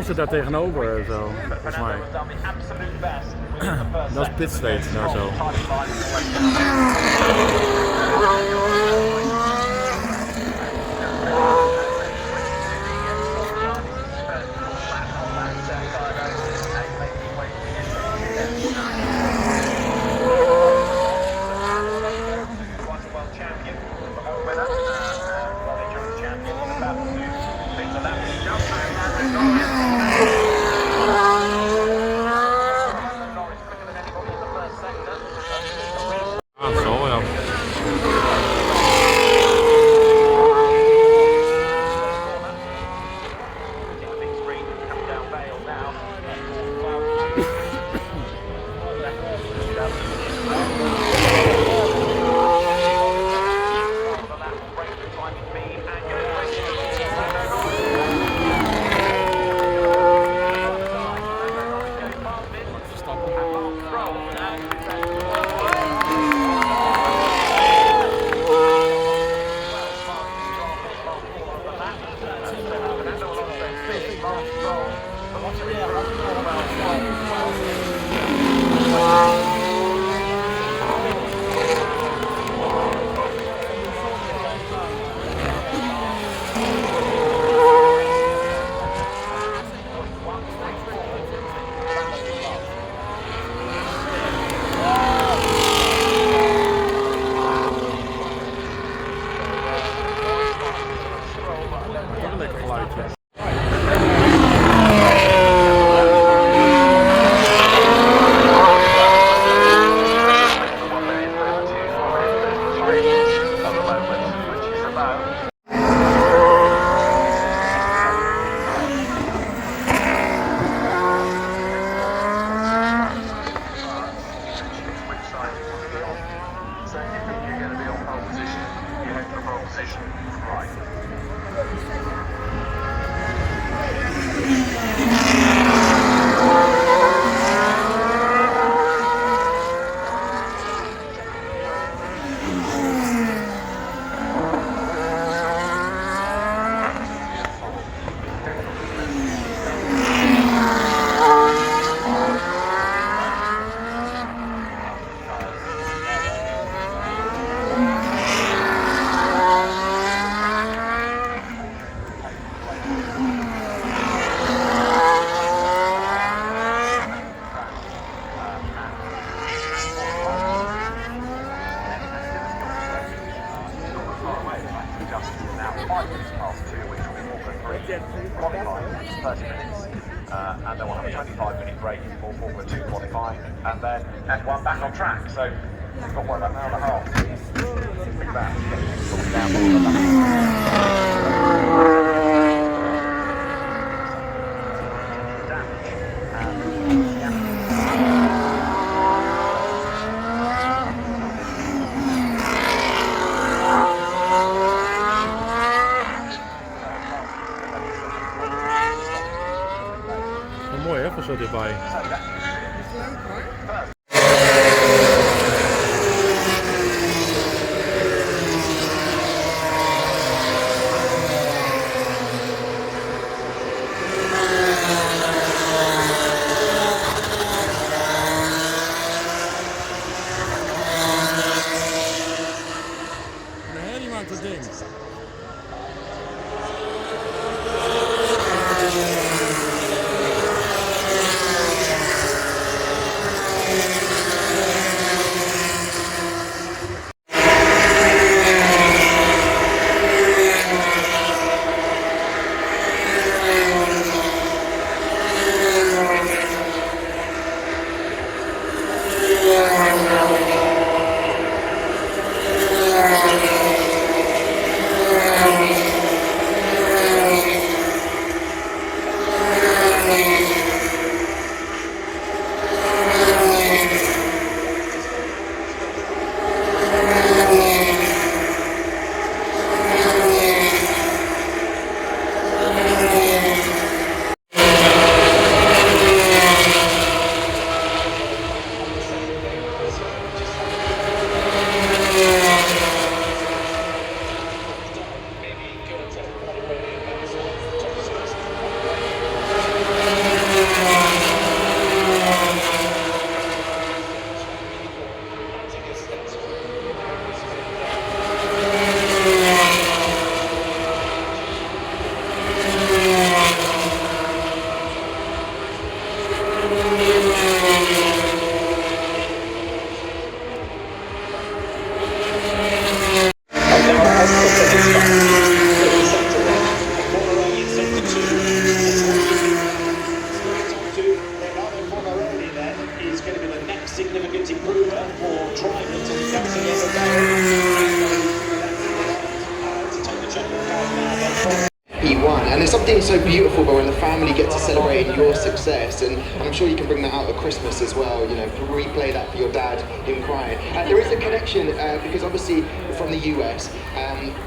ze daar tegenover zo, volgens mij. Dat is Pitstate daar zo. And then we'll have a 25-minute break for Formula 2 qualifying, and then F1 back on track. So we've got one about an hour and a half. Think about getting things sorted out. Mooi hè, van zo dichtbij. waiting over for drivers to come to the other to take the check of now. P1, and there's something so beautiful but when the family get to celebrate your success, and I'm sure you can bring that out at Christmas as well, you know, replay that for your dad, him crying. There is a connection because obviously from the US,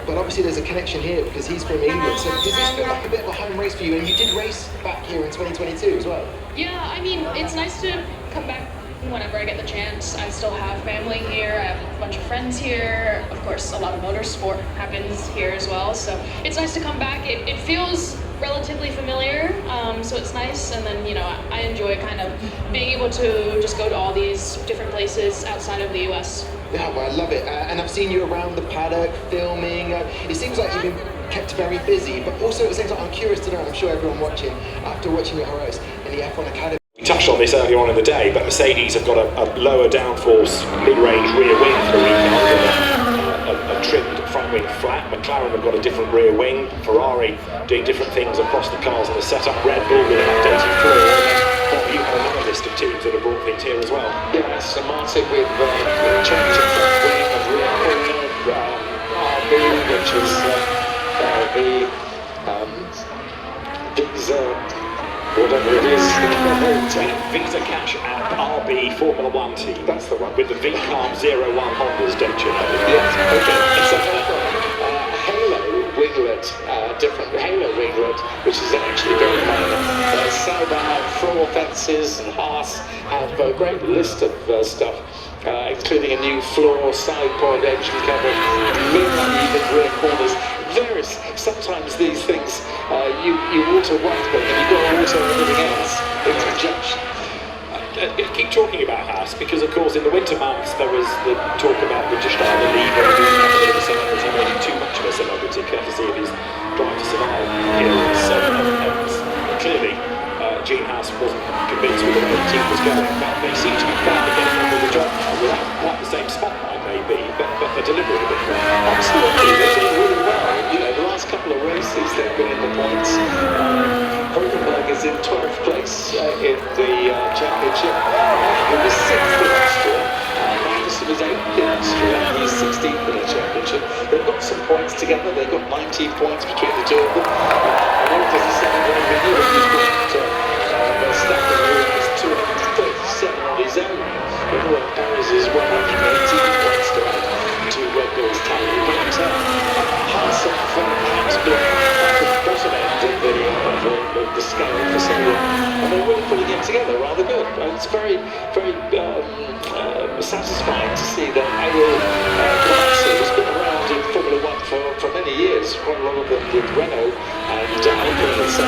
but obviously there's a connection here because he's from England, so does this feel like a bit of a home race for you? And you did race back here in 2022 as well? Yeah, I mean, it's nice to come back whenever I get the chance. I still have family here, I have a bunch of friends here, of course a lot of motorsport happens here as well, so it's nice to come back. It feels relatively familiar, so it's nice, and then, you know, I enjoy kind of being able to just go to all these different places outside of the US. Yeah, well, I love it, and I've seen you around the paddock filming. It seems like you've been kept very busy, but also at the same time I'm curious to know, and I'm sure everyone watching, after watching your heroes in the F1 Academy. We touched on this earlier on in the day, but Mercedes have got a lower downforce mid-range rear wing for the weekend, a trimmed front wing flat. McLaren have got a different rear wing. Ferrari doing different things across the cars in the setup. Red Bull with an updated floor. Bob, you have another list of teams that have brought things here as well. Yeah, so Martin with change of front wing and rear corner, RB, which is these whatever it is, Visa Cash and RB Formula One team. That's the one. With the VCARB 01 Hondas, don't you know? Yes, okay. So Halo winglet, different Halo winglet, which is actually very minor. Sauber, floor fences, and Haas have a great list of stuff, including a new floor, side pod, engine cover, very uneven rear corners. Sometimes these things you auto one thing and you've got to auto everything else in conjunction. Keep talking about Haas, because of course in the winter months there was the talk about British driver leaving, a bit of a celebrity, maybe too much of a celebrity, courtesy of his Drive to Survive appearance. Clearly Gene Haas wasn't convinced with the way the team was going, but they seem to be finally getting on with the job now, without quite the same spotlight maybe, but they're delivering a bit more. Absolutely, they're doing really well. You know, the last couple of races they've been in the points. Hulkenberg is in 12th place in the championship. He was 6th in Austria. Magnussen was 8th in Austria. He's 16th in the championship. They've got some points together. They've got 19 points between the two of them. And all does the second one with you. He's got Verstappen, who has 237 on his own. Everyone Paris is 118 points to add to Red Bull's tally. But Haas have been at the bottom end of the scale for so long, and they're really putting it together rather good. And it's very, very satisfying to see that Ariel Grazzi has been around in Formula One for many years, quite a lot of them with Renault and Alpine, etc.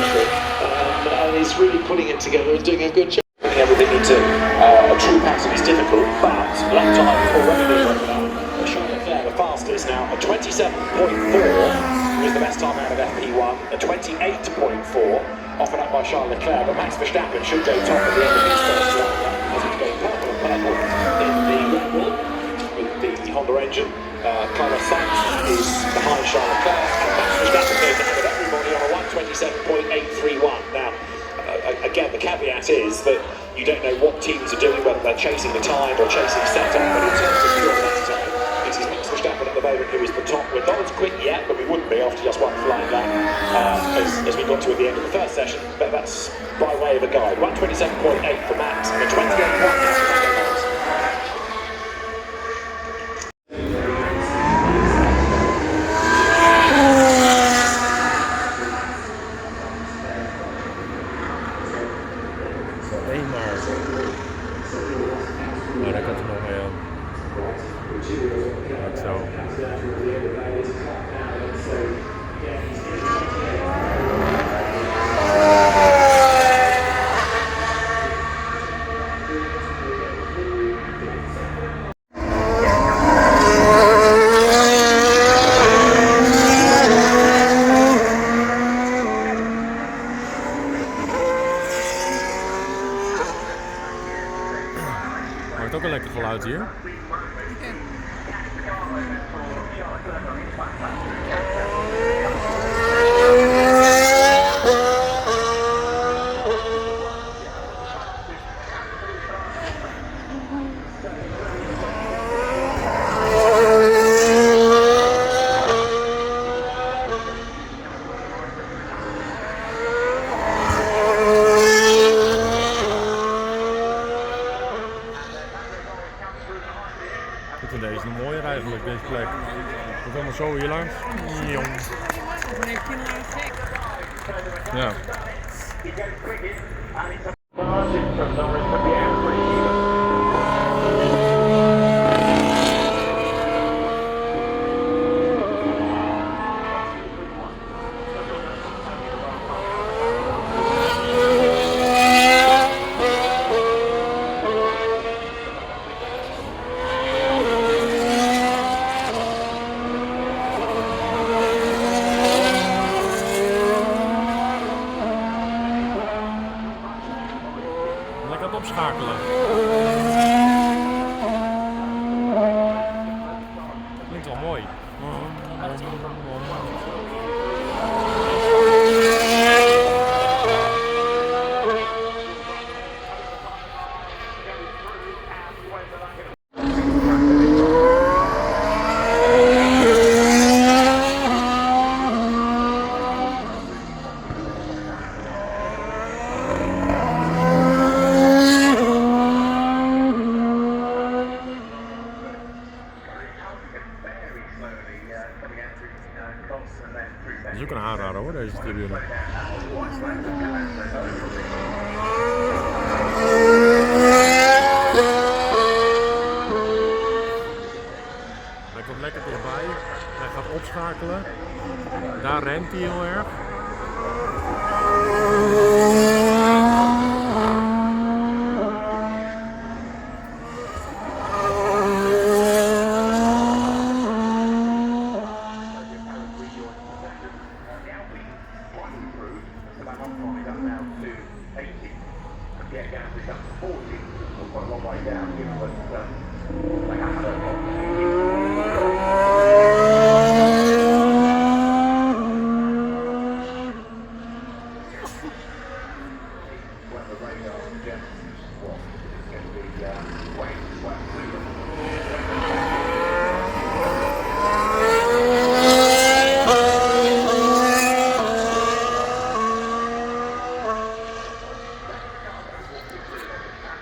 And he's really putting it together and doing a good job. Everything into a true pattern is difficult, but lap time already being broken up. Charles Leclerc the fastest now, a 27.4 was the best time out of FP1, a 28.4 offered up by Charles Leclerc, but Max Verstappen should go top at the end of his first lap as he's going purple and purple in the Red Bull with the Honda engine. Carlos Sainz is behind Charles Leclerc, and Max Verstappen goes ahead of everybody on a 127.831. Now, again, the caveat is that you don't know what teams are doing, whether they're chasing the time or chasing setup, but in terms of pure lap time, it is Max Verstappen at the moment who is the top. We're not as quick yet, but we wouldn't be after just one flying lap as we got to at the end of the first session, but that's by way of a guide. 127.8 for Max and a 28.1 for Max. Maar daar kan het nog mee aan. Zo. Maakt ook een lekker geluid hier. vind deze nog mooier eigenlijk, deze plek. Het allemaal zo hier langs. Jong. Dan heeft hij nou gek. Ja. Lekker aan het opschakelen. Klinkt wel mooi. Dat is ook een aanrader hoor, deze tribune. Hij komt lekker dichtbij, hij gaat opschakelen. Daar remt hij heel erg.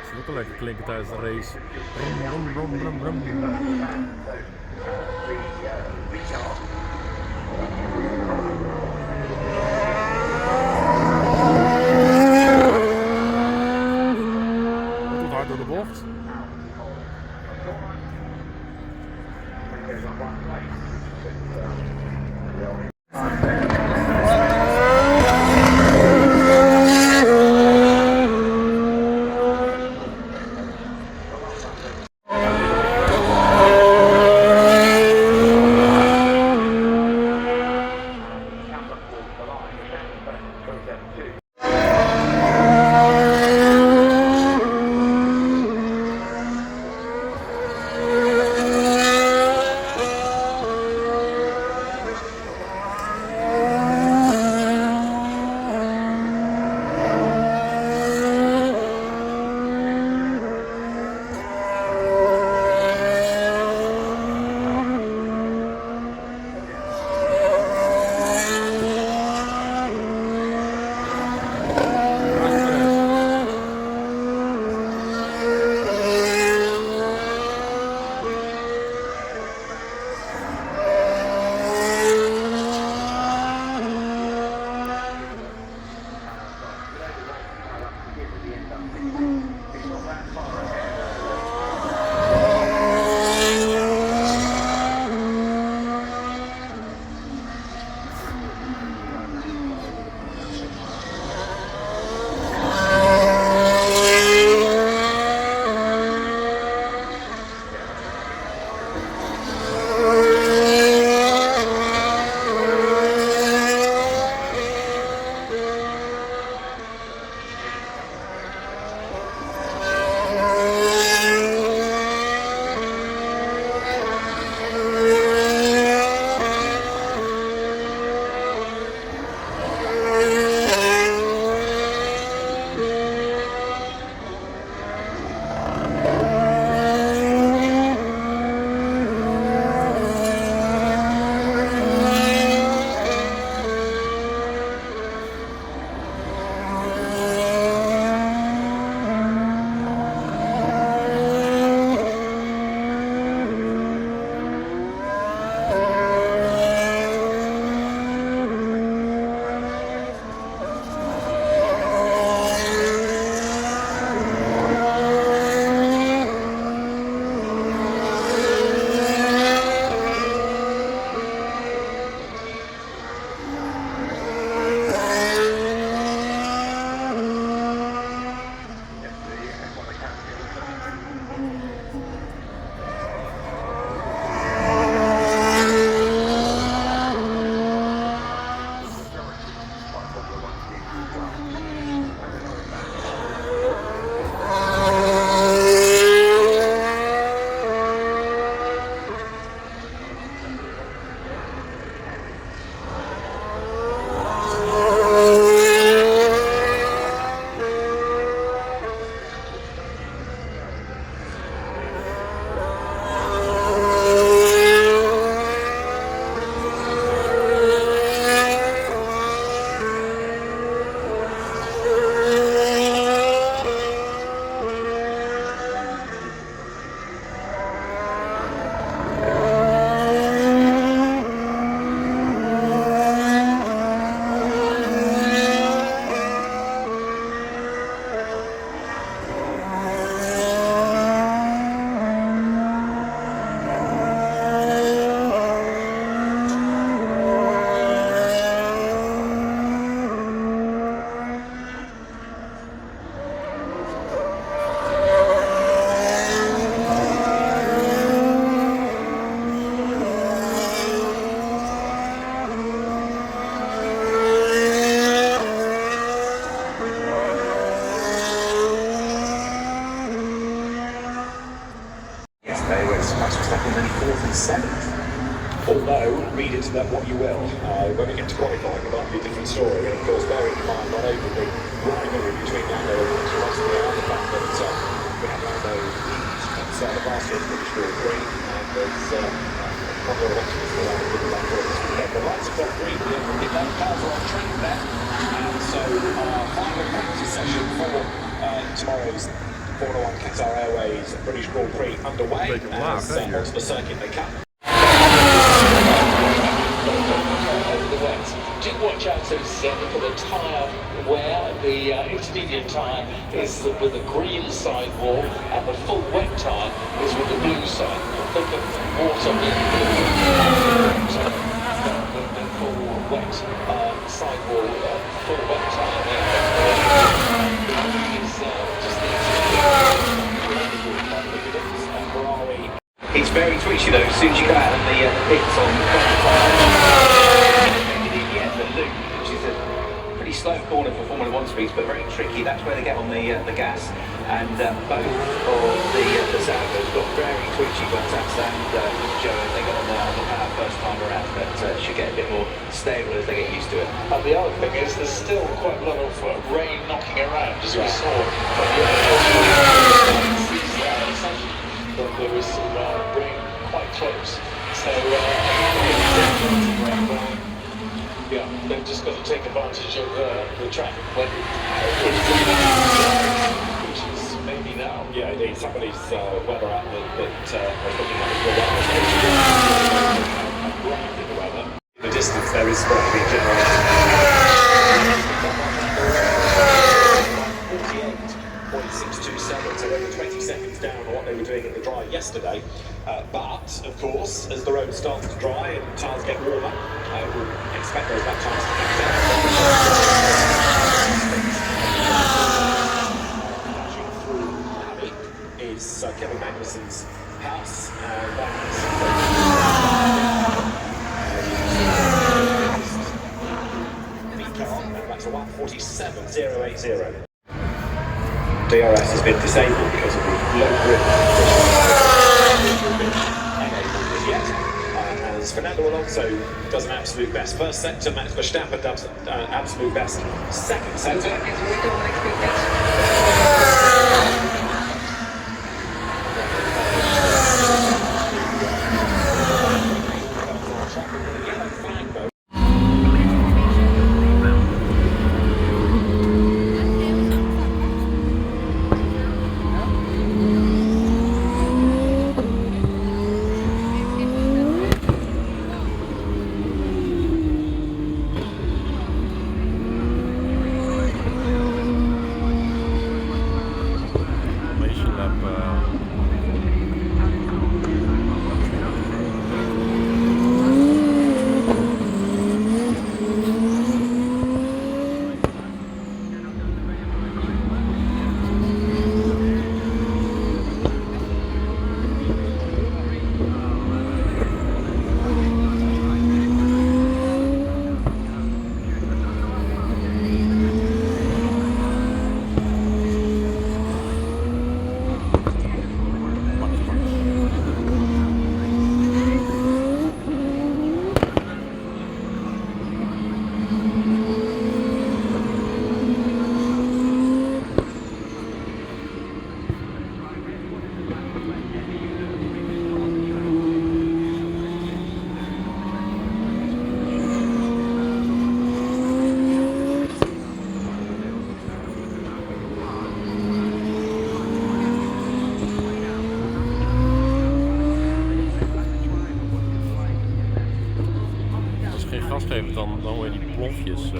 Het is ook lekker klinken tijdens de race. Brum, brum, brum, brum, brum. Het doet hard door de bocht. yesterday was Max Verstappen only 4th and 7th. Although, read into that what you will, when we get to qualifying it might be a different story, and of course bearing in mind not only the rivalry between Lando and Max Verstappen and the fact that we have Lando at the last year's British Grand Prix, and there's a couple of elections for that with that this weekend. The lights have got green, the cars are on track there, and so our final practice session for tomorrow's Formula 1 Qatar Airways British Grand Prix underway, as onto the circuit they come. Over the wet. Do watch out for the tyre wear. The intermediate tyre is with the green sidewall, and the full wet tyre is with the blue side. Think of water being the full wet sidewall, full wet tyre there. Is just the It's very twitchy though, as soon as you go out on the pits on the loop, which is a pretty slow corner for Formula 1 speeds, but very tricky. That's where they get on the gas. And both of the Sauber's got very twitchy, Bottas and Joe, they got on the power first time around, but should get a bit more stable as they get used to it. And the other thing is there's still quite a lot of rain knocking around, as we saw from the session. But there was some rain quite close. So yeah, they've just got to take advantage of the traffic when which is maybe now. Yeah, indeed. Somebody's weather app that was looking at the weather. In the distance, there is going to be generation. 48.627, so over 20 seconds down on what they were doing in the dry yesterday. But, of course, as the road starts to dry and tyres get warmer, we'll expect those lap times to come down. Dashing through Abbey is Kevin Magnussen's house, and that's a 147.080. DRS has been disabled because of the low grip. Enabled as yet. As Fernando Alonso does an absolute best first sector, Max Verstappen does an absolute best second sector. Gas geven, dan hoor je die plofjes.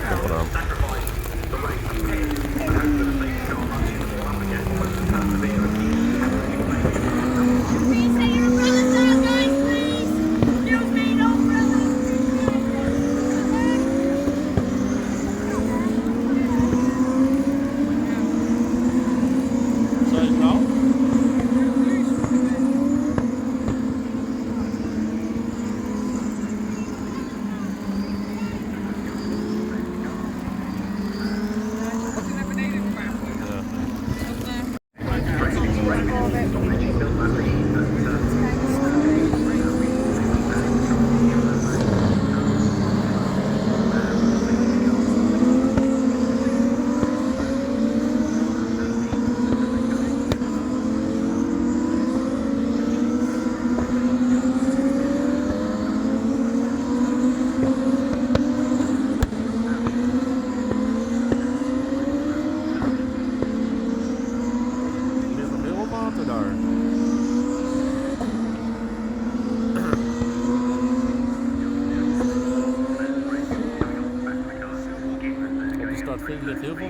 Kom eraan.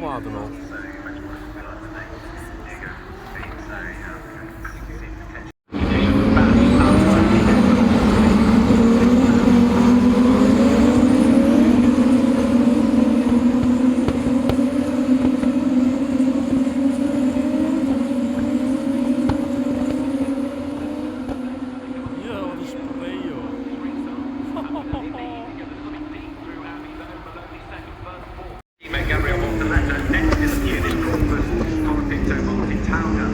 vol water nog. Ja, wat een spray joh. Teammate Gabriel Montaletta next in the queue. This Crawford, Colin Pinto, Martin Tauger,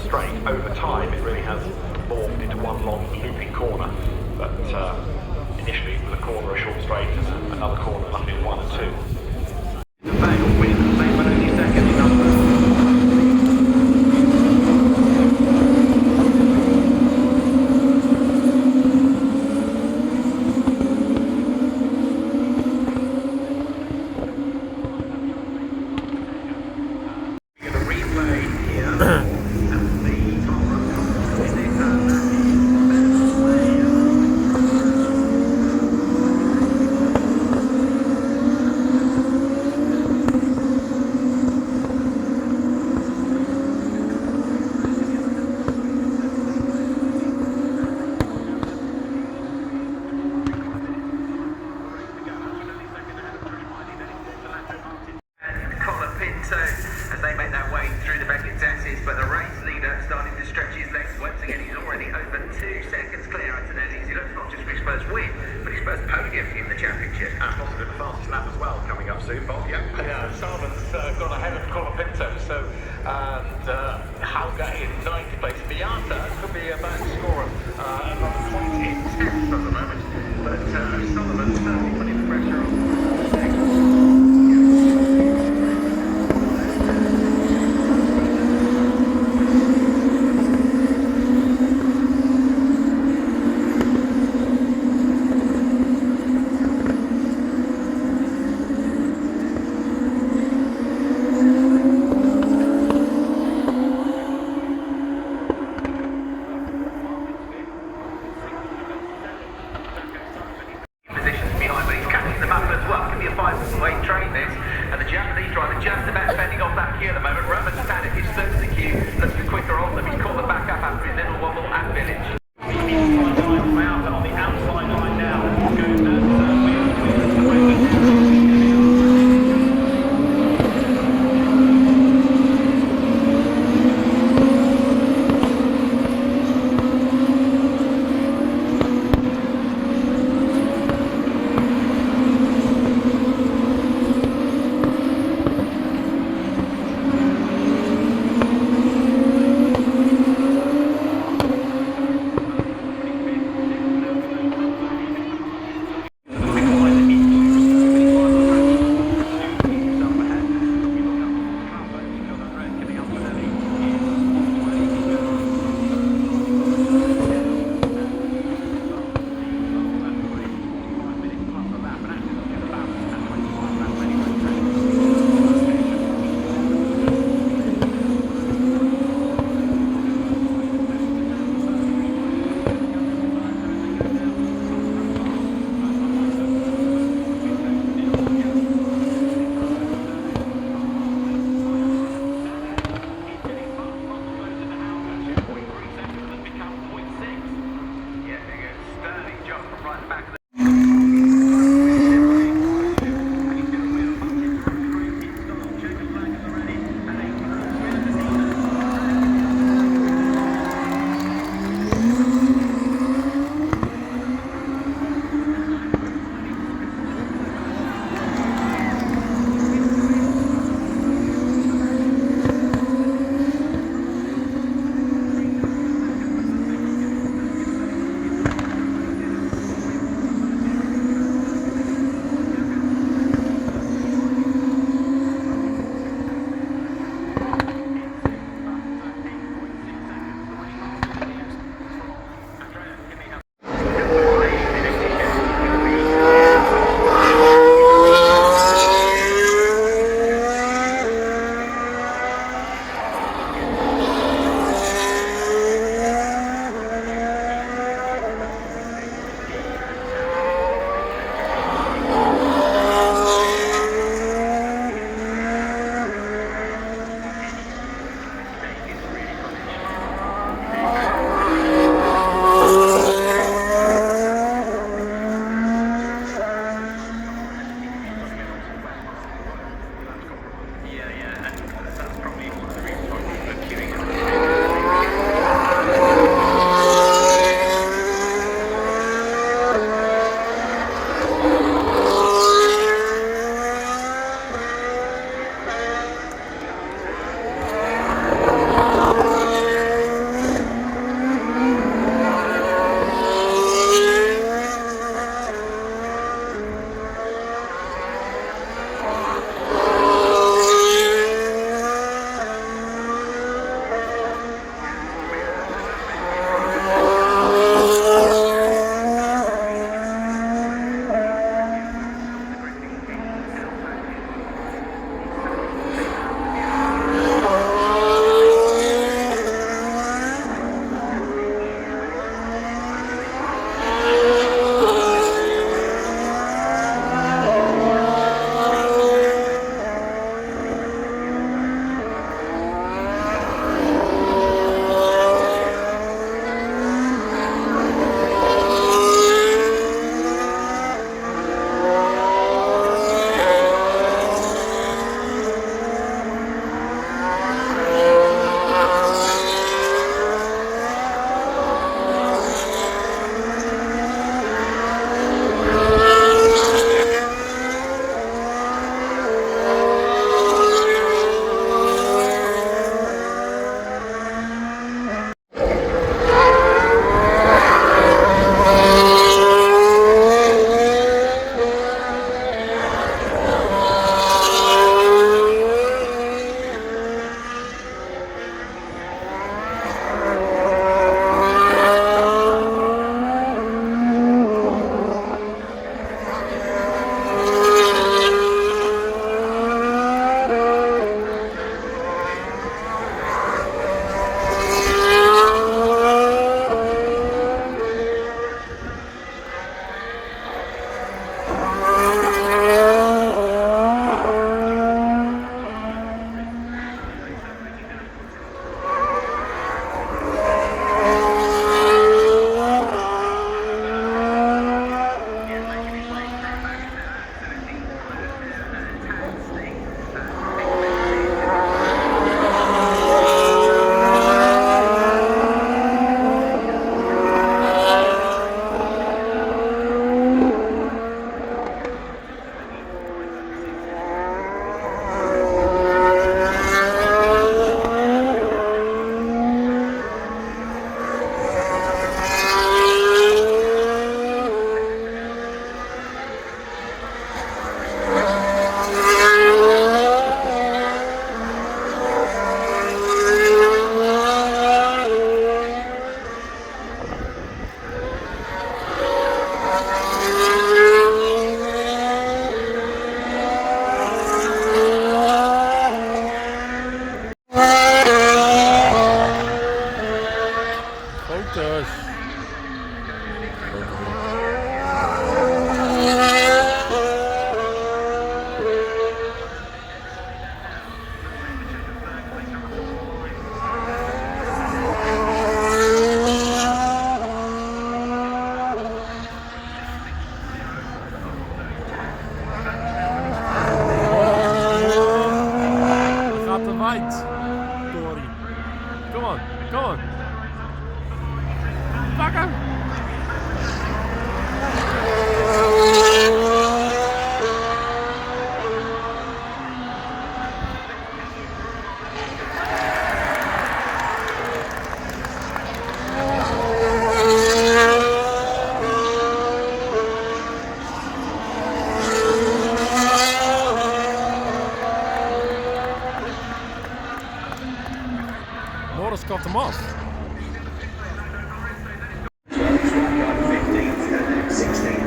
straight. Over time, it really has morphed into one long looping corner. But initially, it was a corner, a short straight, and another corner, luckily 1 and 2. The Vale wins, same but only second in numbers. As they make their way through the Beckett S's, but the race leader starting to stretch his legs once again. He's already over 2 seconds clear out Antonelli. He looks not just for his first win, but his first podium in the championship. And possibly the fastest lap as well coming up soon, Bob. Yeah, Sullivan's gone ahead of Colin Pinto, so Hauger in 9th place. Miata could be about to score another point in 10th at the moment, but Sullivan's certainly putting the pressure on. And the Japanese driver just about fending off that queue at the moment. Roman Stanek is third in the queue, looking quicker on them. He's caught them back up after his little wobble at Village. On the outside line now. dropped him off. 15th and 16th.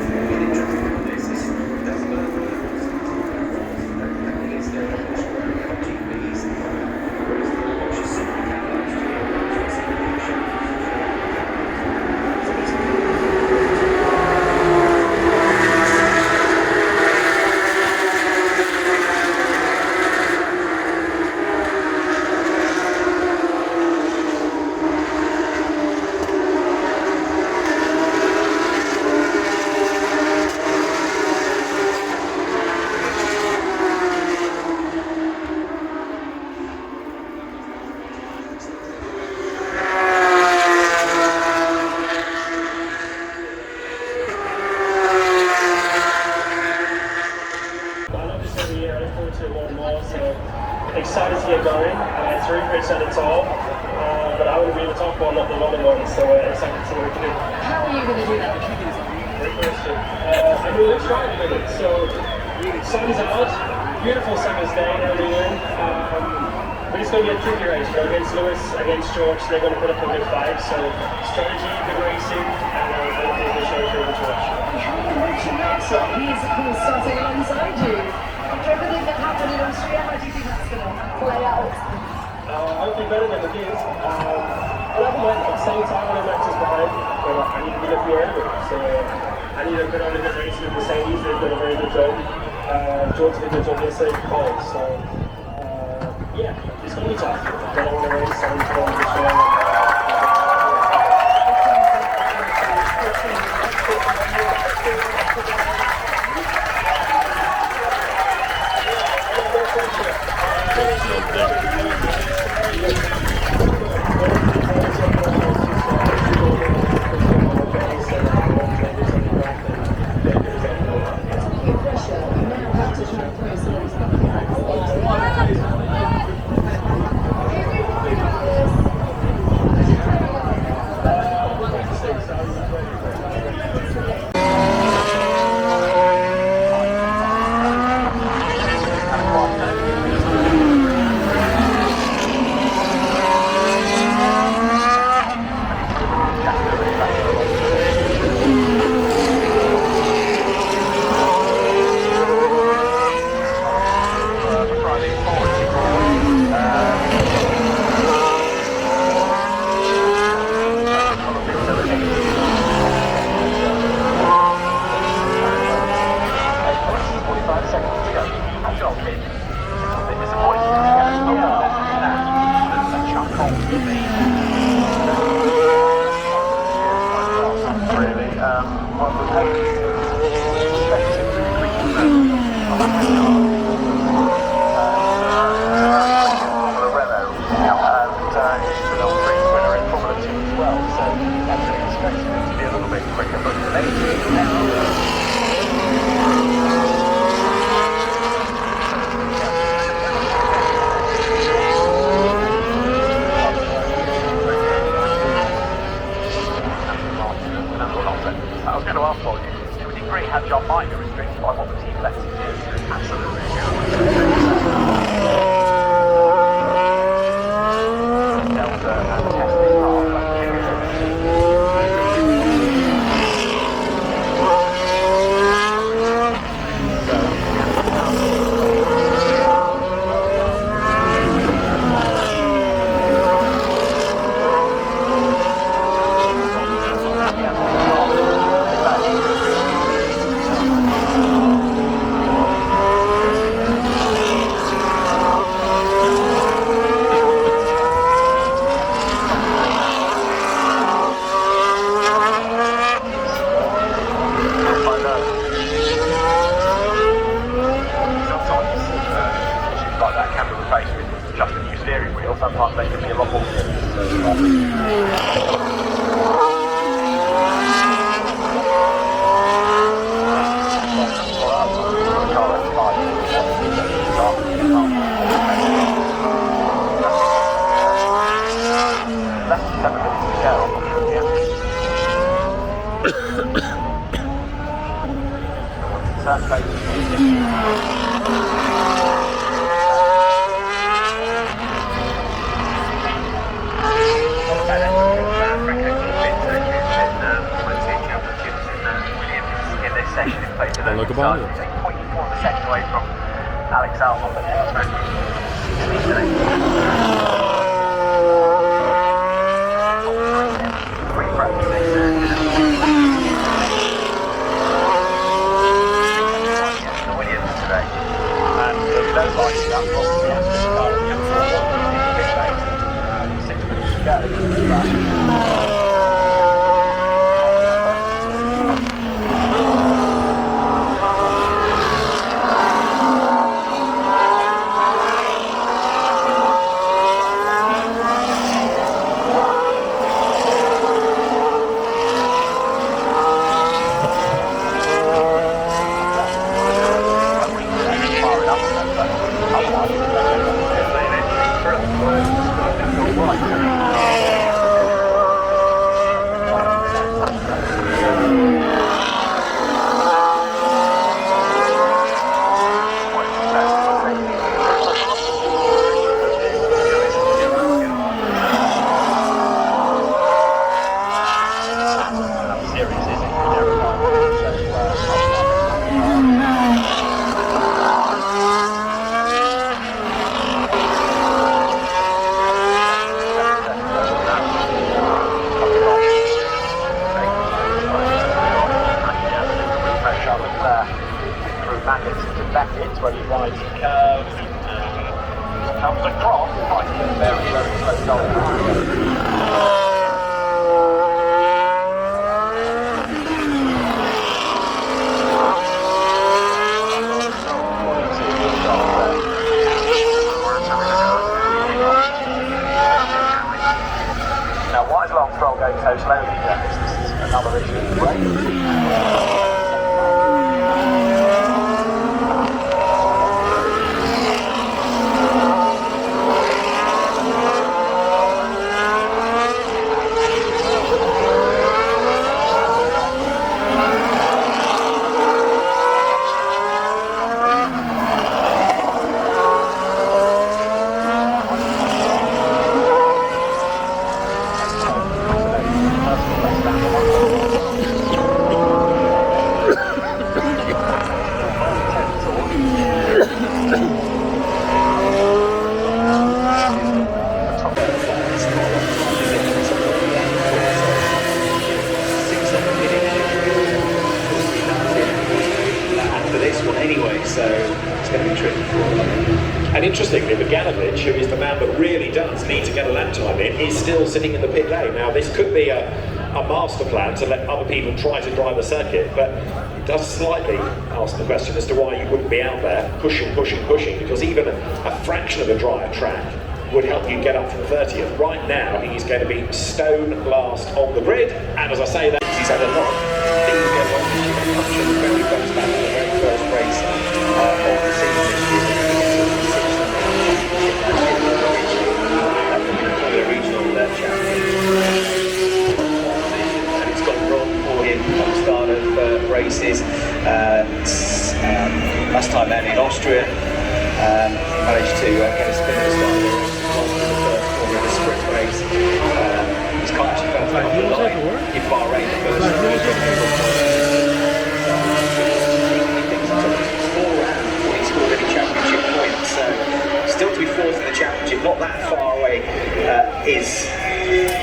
Excited to get going. It's really great at its all, but I want to be the top one, not the bottom one, so excited to see what we can do. How are you going to do that? Great question. I mean, let's try it a minute. So, sun's out, beautiful summer's day in England. But it's going to be a tricky race. You know, against Lewis, against George, they're going to put up a good fight. So, strategy, good racing, and hopefully the show for you to watch. How are you watching that? So he's, of course, starting alongside you. After everything that happened in Austria, how do you think that's going to play out? Hopefully better than it is. But at the same time, when Max is behind, I need to be looking early. So I need to put on a good race with Mercedes. They've done a very good job. George did a good job yesterday for Cole. So yeah, it's going to be tough. But I want to race. I want to put on the show. Sometimes they can be a lot more. de bal, joh. 0.4 of a second away from Alex Albon, but now it's Williams today. And there's no lighting up from the Aston car on the M4. 6 minutes to go. Where he rides the curve, comes across, fighting a very, very slow goal. Now, why is Longstrol going so slowly? This is another issue. And interestingly, Bogdanovic, who is the man that really does need to get a lap time in, is still sitting in the pit lane. Now, this could be a master plan to let other people try to drive the circuit, but it does slightly ask the question as to why you wouldn't be out there pushing, because even a fraction of a drier track would help you get up to the 30th. Right now, he's going to be stone last on the grid, and as I say that, he's had a lot of things going on this year. I'm sure the very first lap of the very first race of the season this year. Regional champion, and it's gone wrong for him at the start of races. Last time out in Austria, he managed to get a spin at the start of the race, lost in the first corner of the sprint race. He's kind of fell off the line in Bahrain the first race. He thinks it took 4 rounds before he scored any championship points, so still to be fourth in the championship, not that far away, is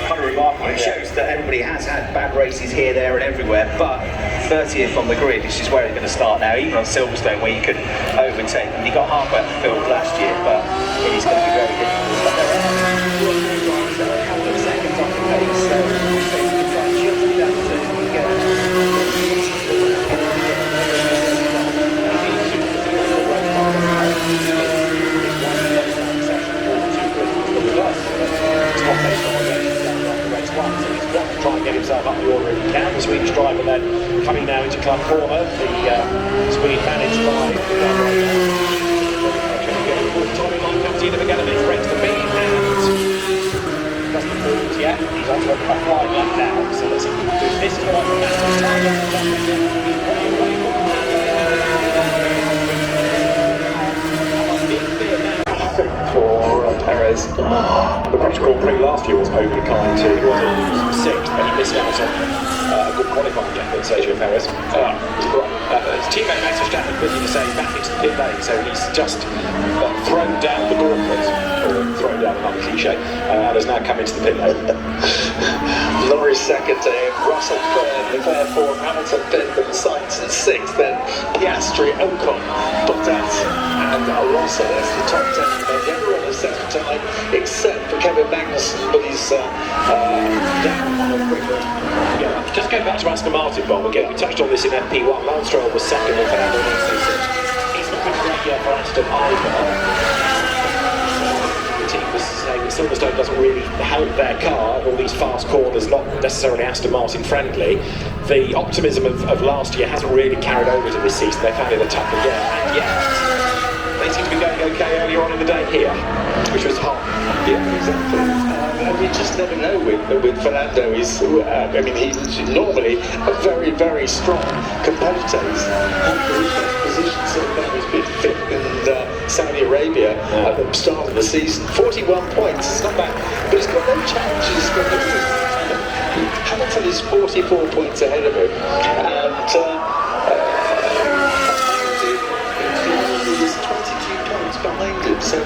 kind of remarkable. It shows that everybody has had bad races here, there and everywhere, but 30th on the grid, which is where he's going to start now, even on Silverstone where you could overtake him. He got halfway up the field last year, but it is going to be very difficult. But there are a couple of seconds off the pace, so it's like just enough to get try and get himself up the order if he can. The Swedish driver then coming now into Club Corner. The Swede managed by Tommy Long comes in, Bogdanovic breaks the beat and doesn't move yet. He's onto a flying lap now, so let's see if he can do this. Is what for Perez. The British Grand Prix last year was overly kind to him. He was 6th, but he missed out on a good qualifying gap than Sergio Perez. His teammate Max Verstappen quickly to say back into the pit lane, so he's just thrown down the gauntlet, or thrown down another cliche, and has now come into the pit lane. Norris second to him, Russell third, Leclerc fourth, Hamilton fifth, and Sainz in sixth, then Piastri, Ocon, Bottas, and Alonso. That's the top 10. Everyone has set a time except for Kevin Magnussen, but he's down on a quick one. Yeah, just going back to Aston Martin, Bob, again, we touched on this in FP1. Lance Stroll was second and Fernando Alonso said he's not been a great year for Aston either. The team was saying that Silverstone doesn't really help their car, all these fast corners, not necessarily Aston Martin friendly. The optimism of last year hasn't really carried over to this season. They found it a tougher year, and yet they seem to be going okay earlier on in the day here, which was hot. Yeah, exactly. And you just never know with Fernando. He's normally a very, very strong competitor. He's had the best position so far. He's been fifth in Saudi Arabia at the start of the season. 41 points, it's not bad, but he's got no challenges for him. Hamilton is 44 points ahead of him, and he's 22 points behind him, so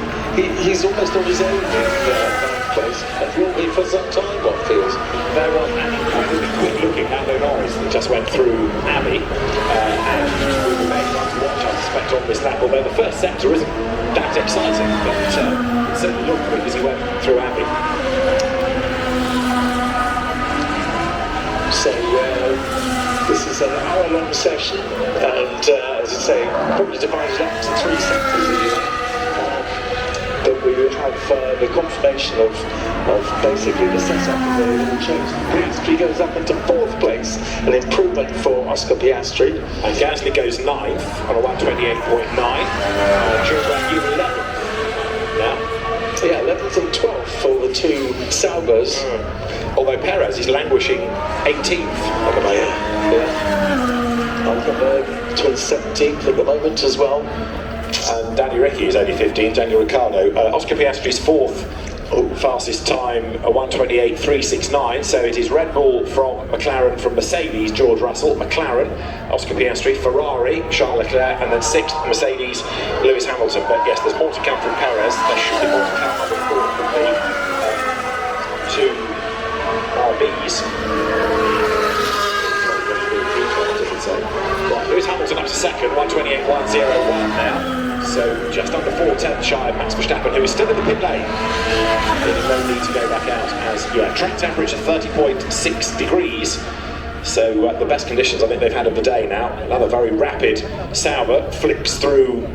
he's almost on his own in ninth place, and will be for some time, what feels. There was an incredibly quick looking Lando Norris that just went through Abbey, and we remain on to watch, I suspect, on this lap, although the first sector isn't that exciting, but it certainly looked quick as he went through Abbey. So this is an hour-long session, and as I say, probably divided up into three sectors, if you like. But we have the confirmation of basically the setup of the little change. Piastri goes up into fourth place, an improvement for Oscar Piastri. And Gasly goes 9th on a 128.9. Jules Raggi 11th now. Yeah, 11th and 12th for the two Saubers. Although Perez is languishing 18th at the moment. Yeah. Hulkenberg to 17th at the moment as well. And Danny Ricky is only 15th, Daniel Ricciardo. Oscar Piastri's 4th fastest time, a 128.369. So it is Red Bull from McLaren, from Mercedes, George Russell, McLaren, Oscar Piastri, Ferrari, Charles Leclerc, and then 6th, Mercedes, Lewis Hamilton. But yes, there's more to come from Perez. There should be more to come, I would have thought, from the two RBs. Right, Lewis Hamilton up to second, 128.101 now. So just under 4/10 shy of Max Verstappen, who is still in the pit lane. There's no need to go back out, as track temperature 30.6 degrees. So the best conditions I think they've had of the day now. Another very rapid Sauber flicks through